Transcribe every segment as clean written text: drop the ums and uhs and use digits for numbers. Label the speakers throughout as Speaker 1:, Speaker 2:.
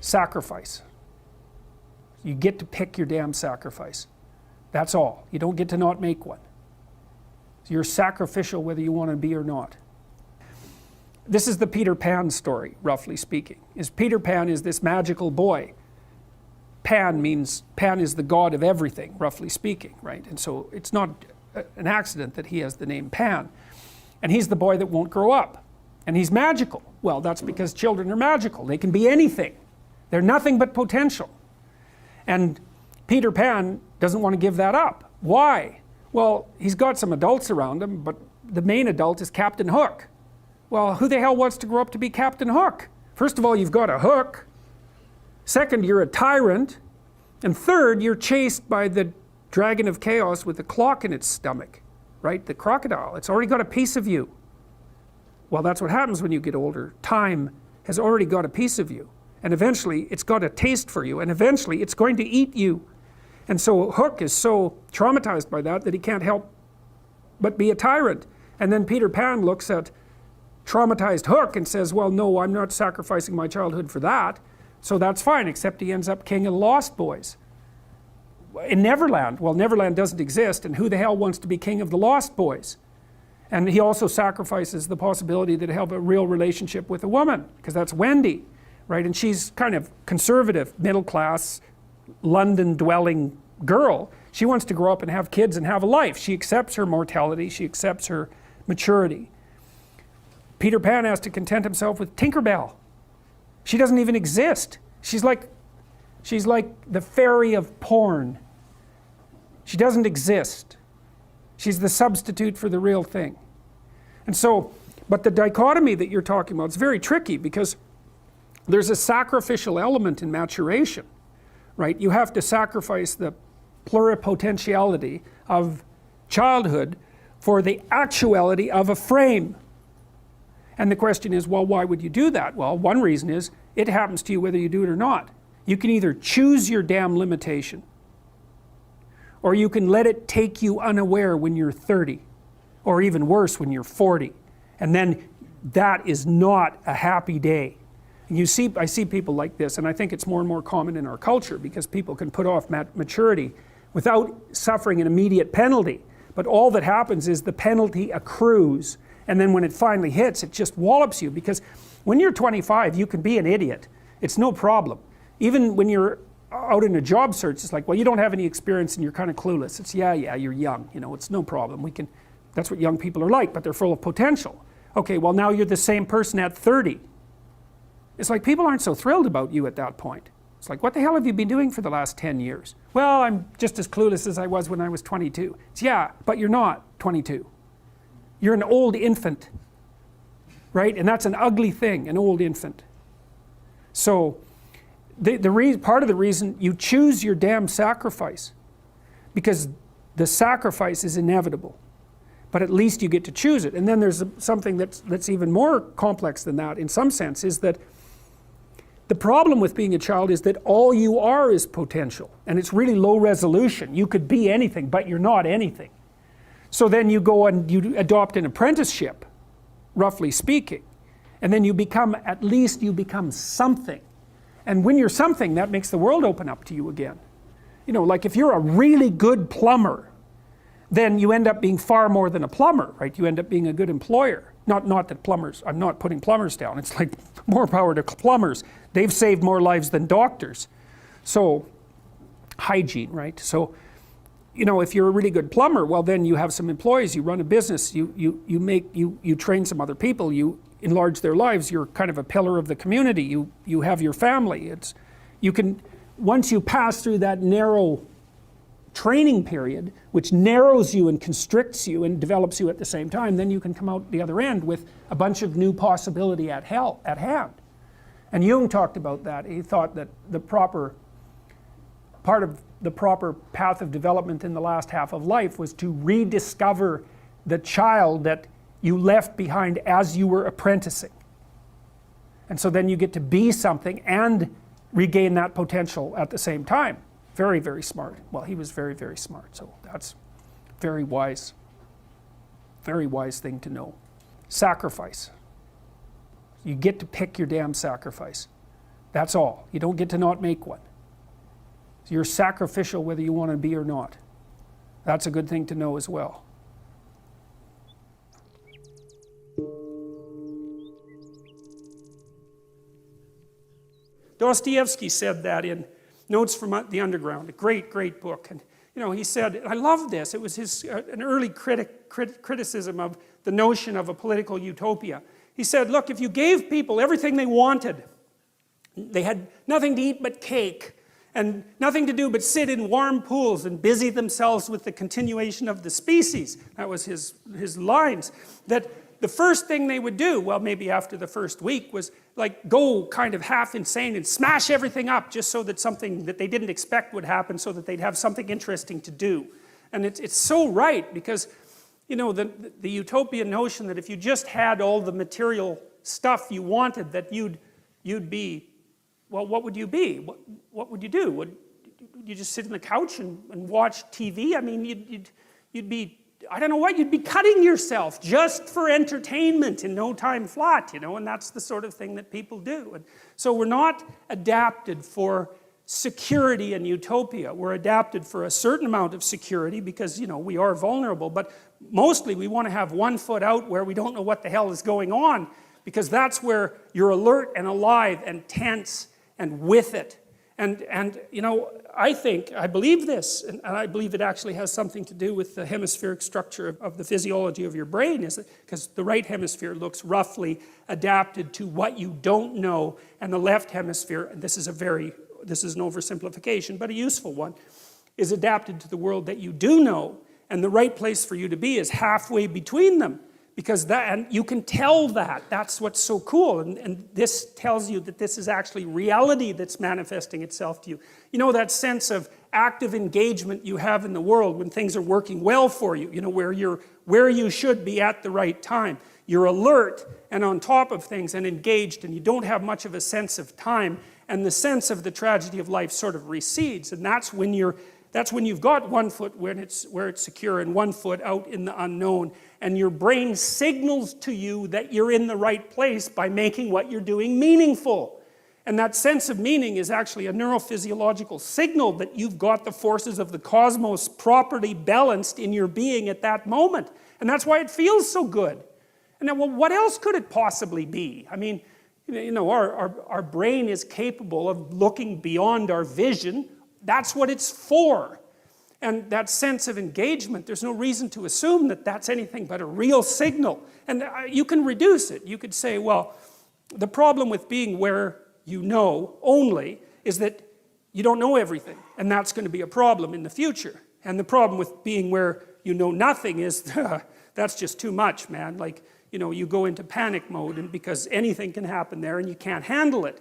Speaker 1: sacrifice. You get to pick your damn sacrifice. That's all. You don't get to not make one. So you're sacrificial whether you want to be or not. This is the Peter Pan story, roughly speaking. Peter Pan is this magical boy. Pan is the god of everything, roughly speaking, right? And so it's not an accident that he has the name Pan. And he's the boy that won't grow up. And he's magical. Well, that's because children are magical. They can be anything. They're nothing but potential. And Peter Pan doesn't want to give that up. Why? Well, he's got some adults around him, but the main adult is Captain Hook. Well, who the hell wants to grow up to be Captain Hook? First of all, you've got a hook. Second, you're a tyrant. And third, you're chased by the dragon of chaos with a clock in its stomach, right? The crocodile. It's already got a piece of you. Well, that's what happens when you get older. Time has already got a piece of you. And eventually, it's got a taste for you. And eventually, it's going to eat you. And so Hook is so traumatized by that he can't help but be a tyrant. And then Peter Pan looks at traumatized Hook and says, well, no, I'm not sacrificing my childhood for that. So that's fine, except he ends up king of the Lost Boys. In Neverland, well, Neverland doesn't exist, and who the hell wants to be king of the Lost Boys? And he also sacrifices the possibility that he'll have a real relationship with a woman, because that's Wendy, right? And she's kind of conservative, middle class, London-dwelling girl. She wants to grow up and have kids and have a life. She accepts her mortality, she accepts her maturity. Peter Pan has to content himself with Tinkerbell. She doesn't even exist. She's like the fairy of porn. She doesn't exist. She's the substitute for the real thing. And so, but the dichotomy that you're talking about is very tricky, because there's a sacrificial element in maturation, right? You have to sacrifice the pluripotentiality of childhood for the actuality of a frame. And the question is, well, why would you do that? Well, one reason is it happens to you whether you do it or not. You can either choose your damn limitation, or you can let it take you unaware when you're 30, or even worse, when you're 40. And then that is not a happy day. And I see people like this, and I think it's more and more common in our culture, because people can put off maturity without suffering an immediate penalty. But all that happens is the penalty accrues, and then when it finally hits, it just wallops you. Because when you're 25, you can be an idiot. It's no problem. Even when you're out in a job search, it's like, well, you don't have any experience and you're kind of clueless. It's, yeah, you're young, it's no problem. That's what young people are like, but they're full of potential. Okay, well, now you're the same person at 30. It's like people aren't so thrilled about you at that point. It's like, what the hell have you been doing for the last 10 years? Well, I'm just as clueless as I was when I was 22. It's, yeah, but you're not 22. You're an old infant, right? And that's an ugly thing, an old infant. So part of the reason you choose your damn sacrifice, because the sacrifice is inevitable, but at least you get to choose it. And then there's something that's even more complex than that in some sense, is that the problem with being a child is that all you are is potential, and it's really low resolution. You could be anything, but you're not anything. So then you go and you adopt an apprenticeship, roughly speaking, and then at least you become something. And when you're something, that makes the world open up to you again. Like if you're a really good plumber, then you end up being far more than a plumber, right? You end up being a good employer. Not that plumbers, I'm not putting plumbers down. It's like more power to plumbers. They've saved more lives than doctors. So, hygiene, right? So, if you're a really good plumber, well, then you have some employees, you run a business, you train some other people, you enlarge their lives, you're kind of a pillar of the community, you have your family. Once you pass through that narrow training period, which narrows you and constricts you and develops you at the same time, then you can come out the other end with a bunch of new possibility at hand. And Jung talked about that. He thought that part of the proper path of development in the last half of life was to rediscover the child that you left behind as you were apprenticing. And so then you get to be something and regain that potential at the same time. Very, very smart. Well, he was very, very smart, so that's very wise thing to know. Sacrifice. You get to pick your damn sacrifice. That's all. You don't get to not make one. So you're sacrificial whether you want to be or not. That's a good thing to know as well. Dostoevsky said that in Notes from the Underground, a great, great book. And he said, and I love this, it was an early criticism of the notion of a political utopia. He said, look, if you gave people everything they wanted, they had nothing to eat but cake, and nothing to do but sit in warm pools and busy themselves with the continuation of the species. That was his lines. That the first thing they would do, well, maybe after the first week, was like go kind of half insane and smash everything up just so that something that they didn't expect would happen, so that they'd have something interesting to do. And it's so right, because the utopian notion that if you just had all the material stuff you wanted, that you'd be, well, what would you be? What would you do? Would you just sit on the couch and watch TV? I mean, you'd be, I don't know what, you'd be cutting yourself just for entertainment in no time flat, and that's the sort of thing that people do. And so we're not adapted for security and utopia. We're adapted for a certain amount of security because, we are vulnerable, but mostly we want to have one foot out where we don't know what the hell is going on, because that's where you're alert and alive and tense and with it. And I believe this, and I believe it actually has something to do with the hemispheric structure of the physiology of your brain, is because the right hemisphere looks roughly adapted to what you don't know, and the left hemisphere, and this is an oversimplification, but a useful one, is adapted to the world that you do know, and the right place for you to be is halfway between them. Because and you can tell that. That's what's so cool. And this tells you that this is actually reality that's manifesting itself to you. That sense of active engagement you have in the world when things are working well for you, where you should be at the right time. You're alert and on top of things and engaged, and you don't have much of a sense of time, and the sense of the tragedy of life sort of recedes. And that's when you've got one foot where it's secure and one foot out in the unknown, and your brain signals to you that you're in the right place by making what you're doing meaningful. And that sense of meaning is actually a neurophysiological signal that you've got the forces of the cosmos properly balanced in your being at that moment. And that's why it feels so good. And now, well, what else could it possibly be? I mean, our brain is capable of looking beyond our vision. That's what it's for. And that sense of engagement, there's no reason to assume that that's anything but a real signal. And you can reduce it. You could say, well, the problem with being where you know only is that you don't know everything. And that's going to be a problem in the future. And the problem with being where you know nothing is, that's just too much, man. Like, you go into panic mode, and because anything can happen there and you can't handle it.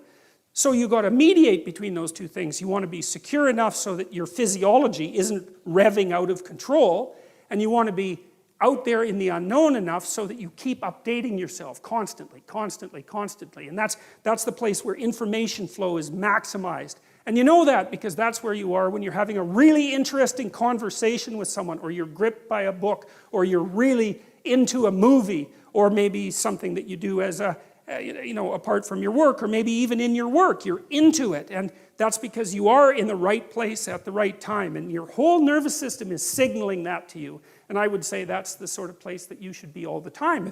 Speaker 1: So you got to mediate between those two things. You want to be secure enough so that your physiology isn't revving out of control, and you want to be out there in the unknown enough so that you keep updating yourself constantly, constantly, constantly. And that's the place where information flow is maximized. And you know that because that's where you are when you're having a really interesting conversation with someone, or you're gripped by a book, or you're really into a movie, or maybe something that you do as apart from your work, or maybe even in your work, you're into it. And that's because you are in the right place at the right time, and your whole nervous system is signaling that to you. And I would say that's the sort of place that you should be all the time.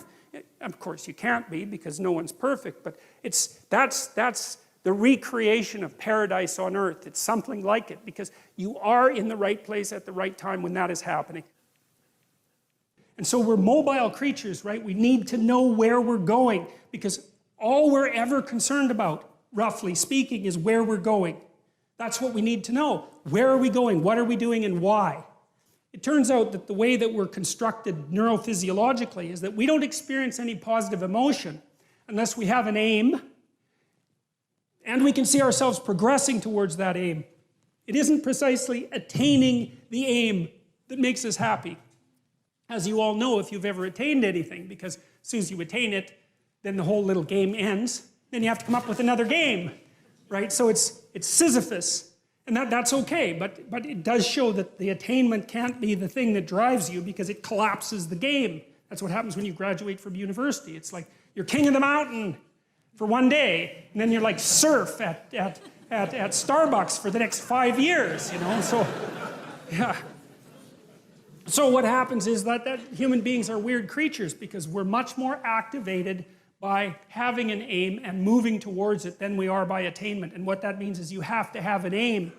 Speaker 1: Of course, you can't be, because no one's perfect, but that's the recreation of paradise on earth. It's something like it, because you are in the right place at the right time when that is happening. And so we're mobile creatures, right? We need to know where we're going, because all we're ever concerned about, roughly speaking, is where we're going. That's what we need to know. Where are we going? What are we doing? And why? It turns out that the way that we're constructed neurophysiologically is that we don't experience any positive emotion unless we have an aim and we can see ourselves progressing towards that aim. It isn't precisely attaining the aim that makes us happy. As you all know, if you've ever attained anything, because as soon as you attain it, then the whole little game ends. Then you have to come up with another game, right? So it's Sisyphus, and that's okay, but it does show that the attainment can't be the thing that drives you, because it collapses the game. That's what happens when you graduate from university. It's like, you're king of the mountain, for one day, and then you're like surf at Starbucks for the next 5 years, you know, so, yeah. So what happens is that human beings are weird creatures because we're much more activated by having an aim and moving towards it than we are by attainment. And what that means is you have to have an aim,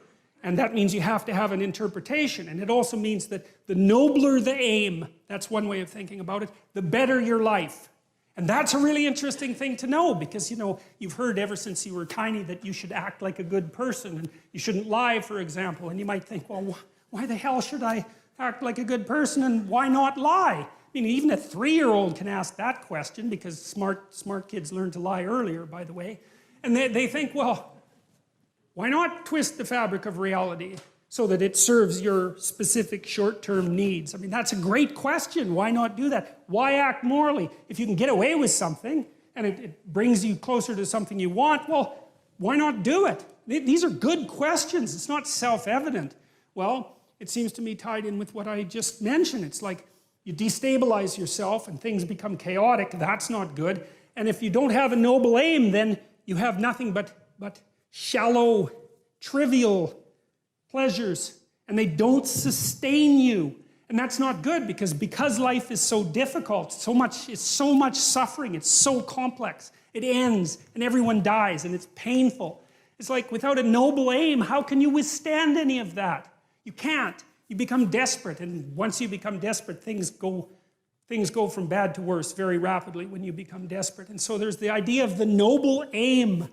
Speaker 1: and that means you have to have an interpretation. And it also means that the nobler the aim, that's one way of thinking about it, the better your life. And that's a really interesting thing to know because, you know, you've heard ever since you were tiny that you should act like a good person and you shouldn't lie, for example. And you might think, well, why the hell should I act like a good person and why not lie? I mean, even a 3-year-old can ask that question because smart kids learn to lie earlier, by the way. And they think, well, why not twist the fabric of reality so that it serves your specific short-term needs? I mean, that's a great question. Why not do that? Why act morally? If you can get away with something and it brings you closer to something you want, well, why not do it? These are good questions. It's not self-evident. Well, it seems to me tied in with what I just mentioned. It's like you destabilize yourself and things become chaotic. That's not good. And if you don't have a noble aim, then you have nothing but shallow, trivial pleasures. And they don't sustain you. And that's not good because life is so difficult, it's so much suffering, it's so complex. It ends and everyone dies and it's painful. It's like without a noble aim, how can you withstand any of that? You can't. You become desperate, and once you become desperate, things go from bad to worse very rapidly when you become desperate. And so there's the idea of the noble aim,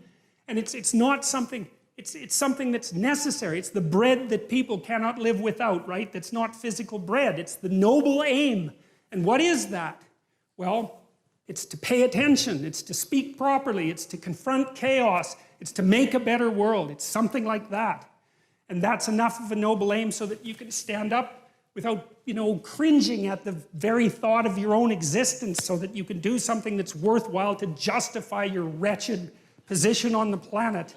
Speaker 1: and it's not something, it's something that's necessary. It's the bread that people cannot live without, right? That's not physical bread. It's the noble aim. And what is that? Well, it's to pay attention. It's to speak properly. It's to confront chaos. It's to make a better world. It's something like that. And that's enough of a noble aim so that you can stand up without, you know, cringing at the very thought of your own existence, so that you can do something that's worthwhile to justify your wretched position on the planet.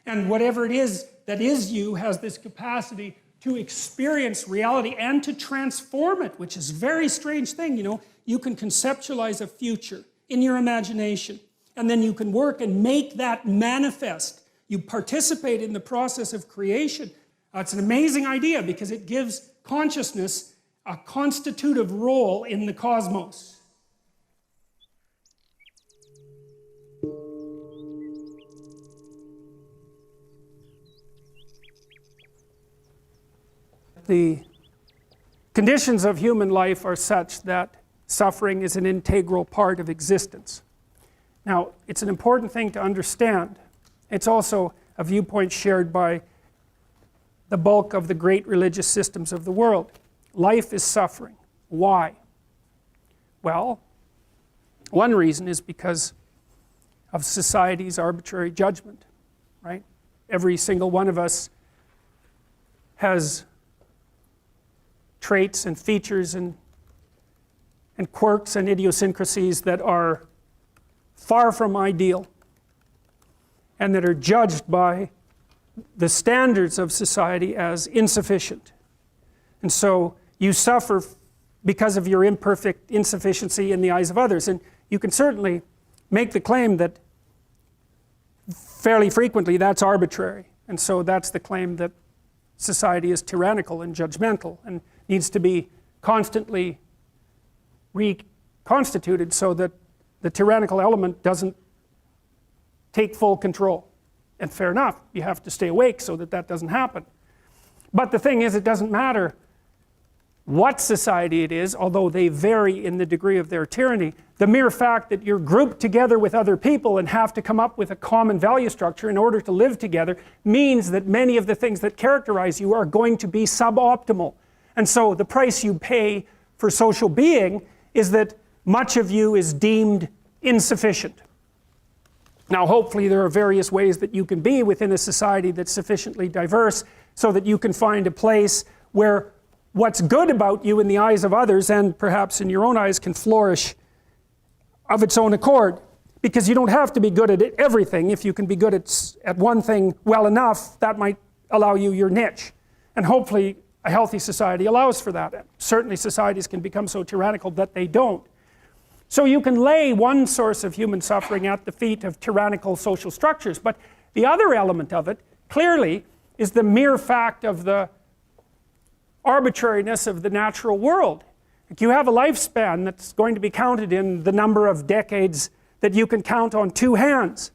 Speaker 1: And whatever it is that is you has this capacity to experience reality and to transform it, which is a very strange thing, you know. You can conceptualize a future in your imagination, and then you can work and make that manifest. You participate in the process of creation. It's an amazing idea because it gives consciousness a constitutive role in the cosmos. The conditions of human life are such that suffering is an integral part of existence. Now, it's an important thing to understand. It's also a viewpoint shared by the bulk of the great religious systems of the world. Life is suffering. Why? Well, one reason is because of society's arbitrary judgment, right? Every single one of us has traits and features and quirks and idiosyncrasies that are far from ideal, and that are judged by the standards of society as insufficient. And so you suffer because of your imperfect insufficiency in the eyes of others. And you can certainly make the claim that fairly frequently that's arbitrary. And so that's the claim that society is tyrannical and judgmental and needs to be constantly reconstituted so that the tyrannical element doesn't take full control. And fair enough, you have to stay awake so that that doesn't happen. But the thing is, it doesn't matter what society it is, although they vary in the degree of their tyranny. The mere fact that you're grouped together with other people and have to come up with a common value structure in order to live together means that many of the things that characterize you are going to be suboptimal. And so the price you pay for social being is that much of you is deemed insufficient. Now, hopefully there are various ways that you can be within a society that's sufficiently diverse so that you can find a place where what's good about you in the eyes of others and perhaps in your own eyes can flourish of its own accord. Because you don't have to be good at everything. If you can be good at one thing well enough, that might allow you your niche. And hopefully a healthy society allows for that. Certainly societies can become so tyrannical that they don't. So you can lay one source of human suffering at the feet of tyrannical social structures, but the other element of it, clearly, is the mere fact of the arbitrariness of the natural world. Like you have a lifespan that's going to be counted in the number of decades that you can count on two hands.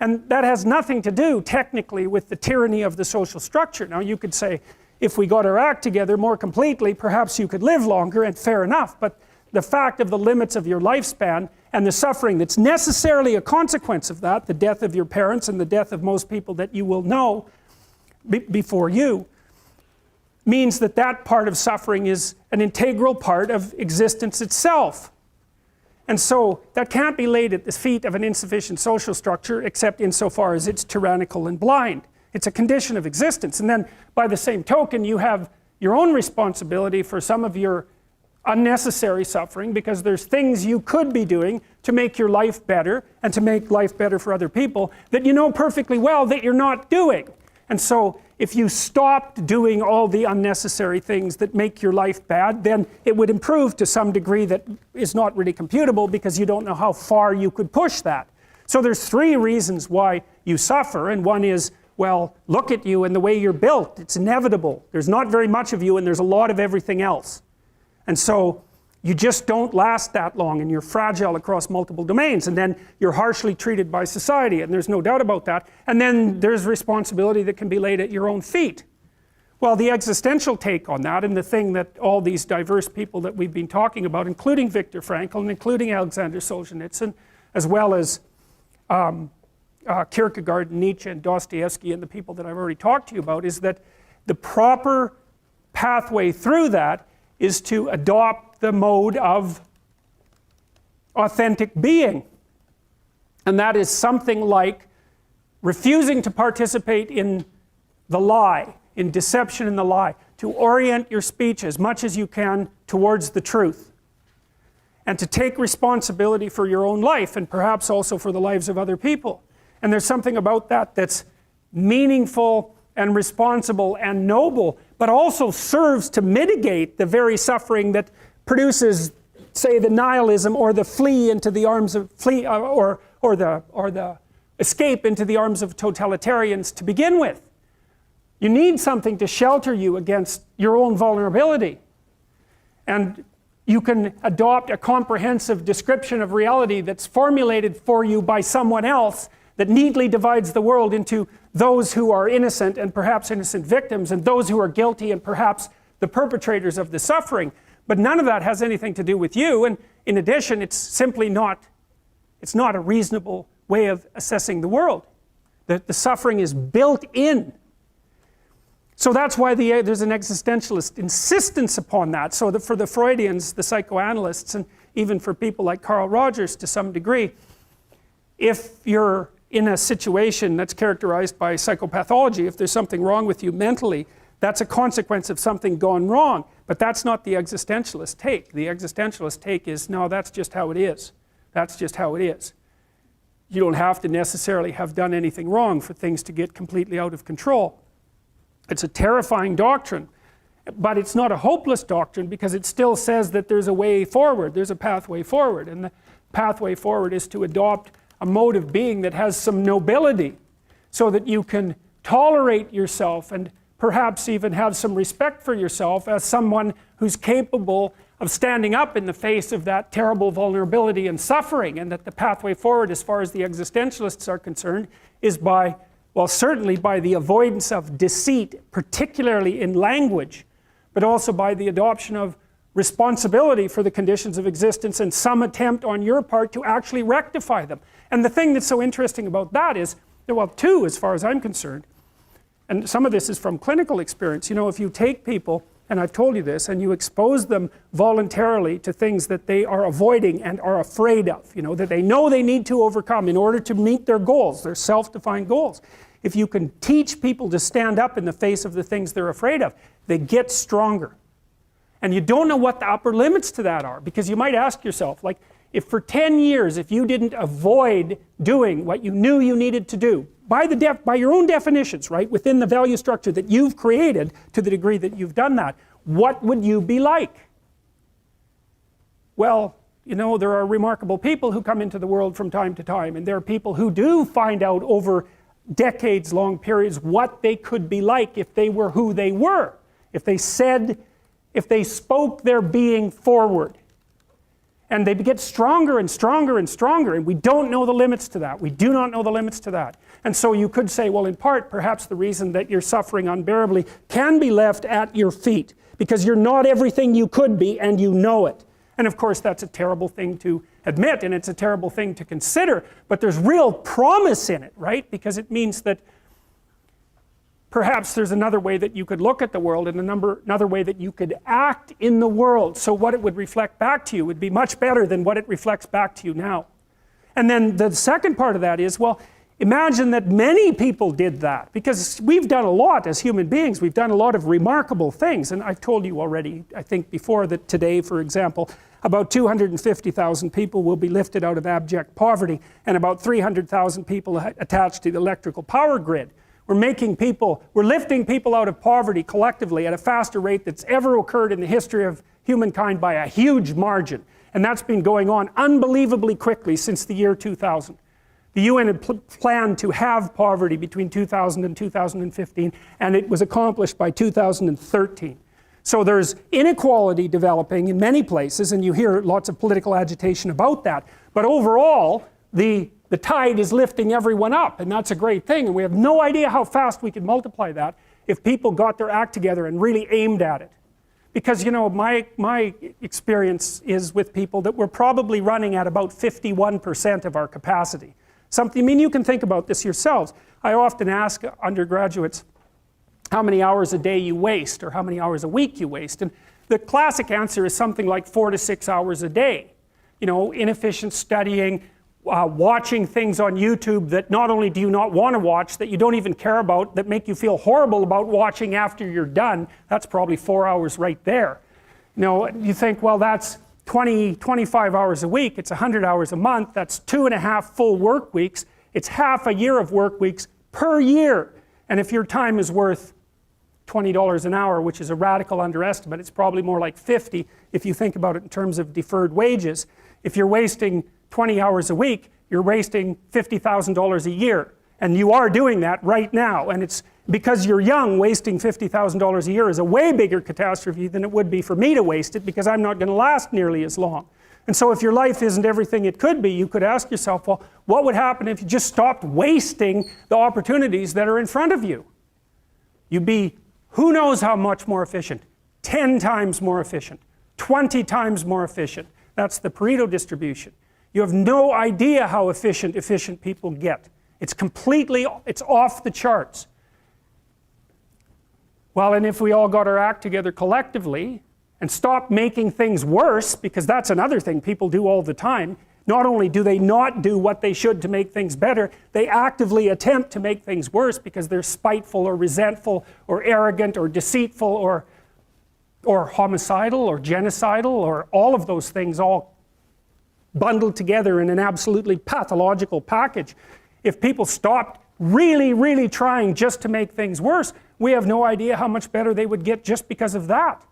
Speaker 1: And that has nothing to do, technically, with the tyranny of the social structure. Now you could say, if we got our act together more completely, perhaps you could live longer, and fair enough, but the fact of the limits of your lifespan and the suffering that's necessarily a consequence of that, the death of your parents and the death of most people that you will know before you, means that that part of suffering is an integral part of existence itself. And so that can't be laid at the feet of an insufficient social structure except insofar as it's tyrannical and blind. It's a condition of existence. And then by the same token, you have your own responsibility for some of your unnecessary suffering, because there's things you could be doing to make your life better and to make life better for other people that you know perfectly well that you're not doing. And so if you stopped doing all the unnecessary things that make your life bad, then it would improve to some degree that is not really computable, because you don't know how far you could push that. So there's three reasons why you suffer, and one is, well, look at you and the way you're built. It's inevitable. There's not very much of you and there's a lot of everything else. And so you just don't last that long, and you're fragile across multiple domains, and then you're harshly treated by society, and there's no doubt about that. And then there's responsibility that can be laid at your own feet. Well, the existential take on that, and the thing that all these diverse people that we've been talking about, including Viktor Frankl and including Alexander Solzhenitsyn, as well as Kierkegaard, Nietzsche, and Dostoevsky, and the people that I've already talked to you about, is that the proper pathway through that is to adopt the mode of authentic being. And that is something like refusing to participate in the lie, in deception in the lie, to orient your speech as much as you can towards the truth, and to take responsibility for your own life, and perhaps also for the lives of other people. And there's something about that that's meaningful and responsible and noble, but also serves to mitigate the very suffering that produces, say, the nihilism or the flee into the arms of or the escape into the arms of totalitarians to begin with. You need something to shelter you against your own vulnerability. And you can adopt a comprehensive description of reality that's formulated for you by someone else, that neatly divides the world into those who are innocent and perhaps innocent victims, and those who are guilty and perhaps the perpetrators of the suffering. But none of that has anything to do with you, and in addition, it's simply not a reasonable way of assessing the world. The suffering is built in. So that's why there's an existentialist insistence upon that. So for the Freudians, the psychoanalysts, and even for people like Carl Rogers to some degree, if you're in a situation that's characterized by psychopathology, if there's something wrong with you mentally, that's a consequence of something gone wrong. But that's not the existentialist take. The existentialist take is, no, that's just how it is. That's just how it is. You don't have to necessarily have done anything wrong for things to get completely out of control. It's a terrifying doctrine, but it's not a hopeless doctrine, because it still says that there's a way forward, there's a pathway forward, and the pathway forward is to adopt a mode of being that has some nobility, so that you can tolerate yourself and perhaps even have some respect for yourself as someone who's capable of standing up in the face of that terrible vulnerability and suffering, and that the pathway forward, as far as the existentialists are concerned, is by, well, certainly by the avoidance of deceit, particularly in language, but also by the adoption of responsibility for the conditions of existence and some attempt on your part to actually rectify them. And the thing that's so interesting about that is, well, two, as far as I'm concerned, and some of this is from clinical experience. You know, if you take people, and I've told you this, and you expose them voluntarily to things that they are avoiding and are afraid of, you know, that they know they need to overcome in order to meet their goals, their self-defined goals. If you can teach people to stand up in the face of the things they're afraid of, they get stronger. And you don't know what the upper limits to that are, because you might ask yourself, like, if for 10 years, if you didn't avoid doing what you knew you needed to do, by your own definitions, right, within the value structure that you've created, to the degree that you've done that, what would you be like? Well, You know, there are remarkable people who come into the world from time to time, and there are people who do find out over decades long periods what they could be like if they were who they were, if they spoke their being forward. And they get stronger and stronger and stronger, and we don't know the limits to that. We do not know the limits to that. And so you could say, well, in part, perhaps the reason that you're suffering unbearably can be left at your feet, because you're not everything you could be, and you know it. And of course, that's a terrible thing to admit, and it's a terrible thing to consider, but there's real promise in it, right? Because it means that perhaps there's another way that you could look at the world, and another way that you could act in the world, so what it would reflect back to you would be much better than what it reflects back to you now. And then the second part of that is, well, imagine that many people did that, because we've done a lot as human beings. We've done a lot of remarkable things, and I've told you already, I think before, that today, for example, about 250,000 people will be lifted out of abject poverty, and about 300,000 people attached to the electrical power grid. We're lifting people out of poverty collectively at a faster rate that's ever occurred in the history of humankind by a huge margin. And that's been going on unbelievably quickly since the year 2000. The UN had planned to have poverty between 2000 and 2015, and it was accomplished by 2013. So there's inequality developing in many places, and you hear lots of political agitation about that. But overall, the tide is lifting everyone up, and that's a great thing. And we have no idea how fast we could multiply that if people got their act together and really aimed at it. Because, you know, my experience is with people that we're probably running at about 51% of our capacity. I mean, you can think about this yourselves. I often ask undergraduates how many hours a day you waste, or how many hours a week you waste. And the classic answer is something like 4 to 6 hours a day. You know, inefficient studying, watching things on YouTube that not only do you not want to watch, that you don't even care about, that make you feel horrible about watching after you're done. That's probably 4 hours right there. You know, you think, well, that's 25 hours a week, it's 100 hours a month, that's 2.5 full work weeks, it's half a year of work weeks per year. And if your time is worth $20 an hour, which is a radical underestimate, it's probably more like 50 if you think about it in terms of deferred wages. If you're wasting 20 hours a week, you're wasting $50,000 a year. And you are doing that right now. And it's because you're young, wasting $50,000 a year is a way bigger catastrophe than it would be for me to waste it, because I'm not going to last nearly as long. And so if your life isn't everything it could be, you could ask yourself, well, what would happen if you just stopped wasting the opportunities that are in front of you? You'd be who knows how much more efficient. 10 times more efficient. 20 times more efficient. That's the Pareto distribution. You have no idea how efficient people get. It's off the charts. Well, and if we all got our act together collectively and stopped making things worse, because that's another thing people do all the time, not only do they not do what they should to make things better, they actively attempt to make things worse because they're spiteful or resentful or arrogant or deceitful or homicidal or genocidal, or all of those things all bundled together in an absolutely pathological package. If people stopped really, really trying just to make things worse, we have no idea how much better they would get just because of that.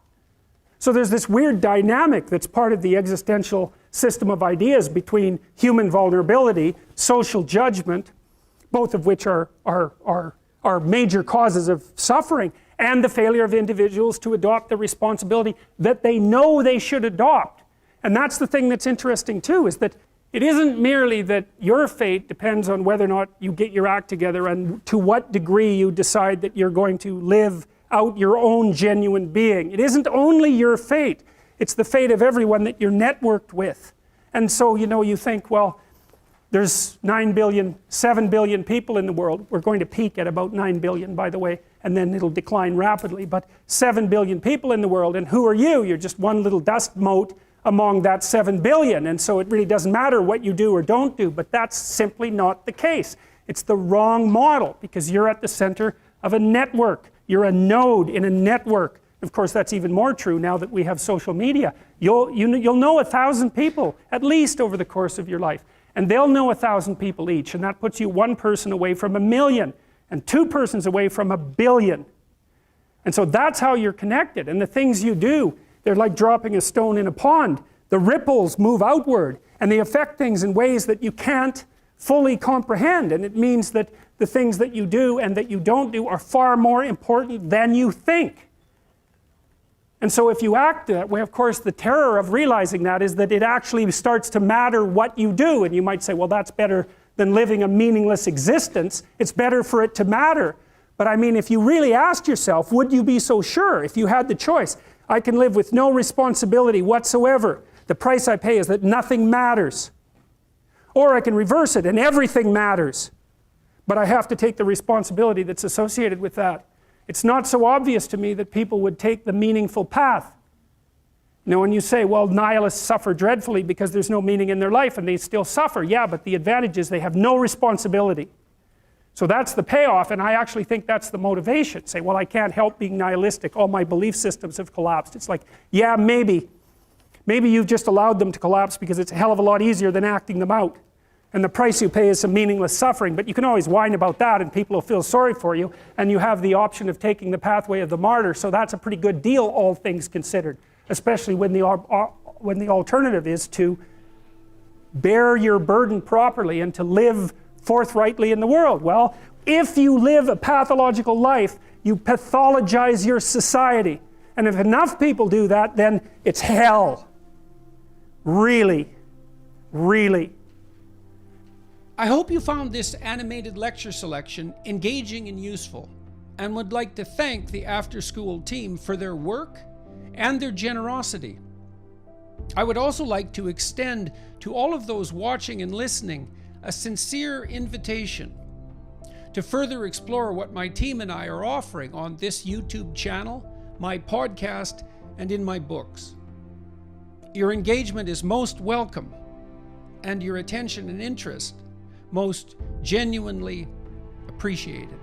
Speaker 1: So there's this weird dynamic that's part of the existential system of ideas between human vulnerability, social judgment, both of which are major causes of suffering, and the failure of individuals to adopt the responsibility that they know they should adopt. And that's the thing that's interesting too, is that it isn't merely that your fate depends on whether or not you get your act together and to what degree you decide that you're going to live out your own genuine being. It isn't only your fate, it's the fate of everyone that you're networked with. And so, you know, you think, well, there's 7 billion people in the world. We're going to peak at about 9 billion, by the way, and then it'll decline rapidly. But 7 billion people in the world, and who are you? You're just one little dust mote among that 7 billion, and so it really doesn't matter what you do or don't do, but that's simply not the case. It's the wrong model, because you're at the center of a network. You're a node in a network. Of course, that's even more true now that we have social media. You'll know 1,000 people, at least over the course of your life, and they'll know 1,000 people each, and that puts you one person away from 1 million, and 2 persons away from 1 billion. And so that's how you're connected, and the things you do, they're like dropping a stone in a pond. The ripples move outward and they affect things in ways that you can't fully comprehend, and it means that the things that you do and that you don't do are far more important than you think. And so if you act that way, of course, the terror of realizing that is that it actually starts to matter what you do, and you might say, well, that's better than living a meaningless existence. It's better for it to matter. But I mean, if you really asked yourself, would you be so sure if you had the choice? I can live with no responsibility whatsoever. The price I pay is that nothing matters. Or I can reverse it and everything matters. But I have to take the responsibility that's associated with that. It's not so obvious to me that people would take the meaningful path. You know, when you say, well, nihilists suffer dreadfully because there's no meaning in their life and they still suffer. Yeah, but the advantage is they have no responsibility. So that's the payoff, and I actually think that's the motivation. Say, well, I can't help being nihilistic. All my belief systems have collapsed. It's like, yeah, maybe. Maybe you've just allowed them to collapse because it's a hell of a lot easier than acting them out. And the price you pay is some meaningless suffering, but you can always whine about that and people will feel sorry for you, and you have the option of taking the pathway of the martyr, so that's a pretty good deal, all things considered, especially when the alternative is to bear your burden properly and to live forthrightly in the world. Well, if you live a pathological life, you pathologize your society, and if enough people do that, then it's hell. Really, really. I hope you found this animated lecture selection engaging and useful, and would like to thank the After School team for their work and their generosity. I would also like to extend to all of those watching and listening a sincere invitation to further explore what my team and I are offering on this YouTube channel, my podcast, and in my books. Your engagement is most welcome, and your attention and interest most genuinely appreciated.